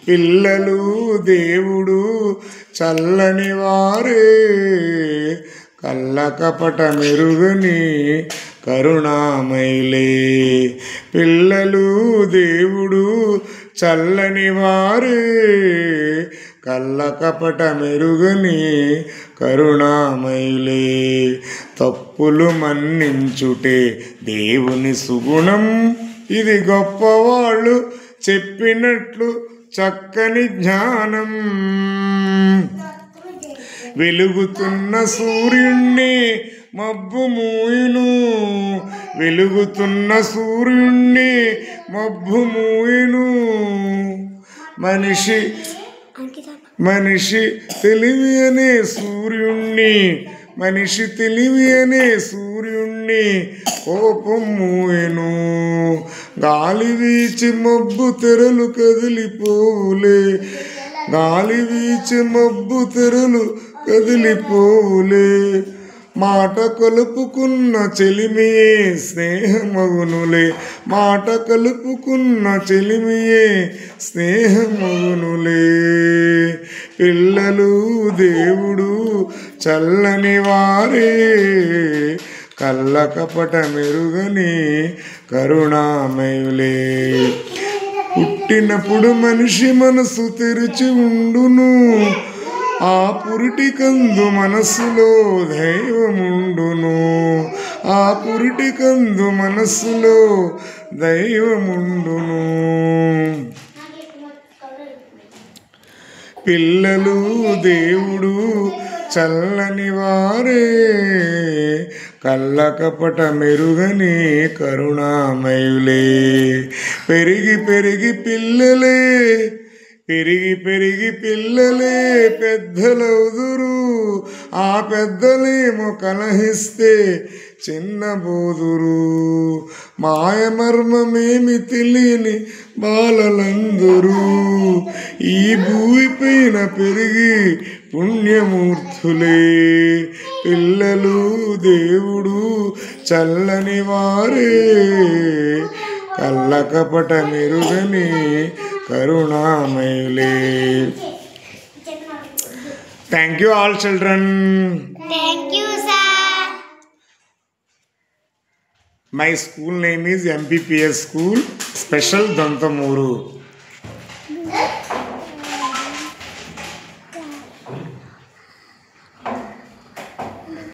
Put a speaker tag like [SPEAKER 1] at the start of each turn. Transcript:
[SPEAKER 1] పిల్లలు దేవుడు చల్లని వారే, కళ్ళ కపట మెరుగని కరుణామయులే. పిల్లలు దేవుడు చల్లని వారే, కళ్ళ కపట మెరుగని కరుణామయులే. తప్పులు మన్నించుటే దేవుని సుగుణం, ఇది గొప్పవాళ్ళు చెప్పినట్లు చక్కని జ్ఞానం. వెలుగుతున్న సూర్యుణ్ణి మబ్బు మూయును, వెలుగుతున్న సూర్యుణ్ణి మబ్బు మూయును. మనిషి తెలివి అనే సూర్యుణ్ణి, మనిషి తెలివి అనే సూర్యుణ్ణి కోపం మూయను. గాలి వీచి మబ్బు తెరలు కదిలిపోవులే, గాలి వీచి మబ్బు తెరలు కదిలిపోవులే. మాట కలుపుకున్న చెలిమియే స్నేహమగునులే, మాట కలుపుకున్న చెలిమియే స్నేహమగునులే. పిల్లలు దేవుడు చల్లని వారే, కళ్ళ కపట మెరుగని కరుణామయులే. పుట్టినప్పుడు మనిషి మనసు తెరిచి ఉండును, ఆ పురిటి కందు మనస్సులో దైవముండును, ఆ పురిటి కందు మనస్సులో దైవముండును. పిల్లలు దేవుడు చల్లని వారే, కళ్ళ కపట మెరుగని కరుణామయులే. పెరిగి పెరిగి పిల్లలే, పెరిగి పెరిగి పిల్లలే పెద్దలవుదురు, ఆ పెద్దలేమో కలహిస్తే చిన్నబోదురు. మాయమర్మమేమి తెలియని బాలలందరూ ఈ భూమిపైన పెరిగి పుణ్యమూర్తులే. పిల్లలు దేవుడు చల్లని వారే, కళ్ళ కపట మెరుగని కరుణామయులే. Thank you all children.
[SPEAKER 2] Thank you sir.
[SPEAKER 1] My school name is MPPS School Special Dantamuru.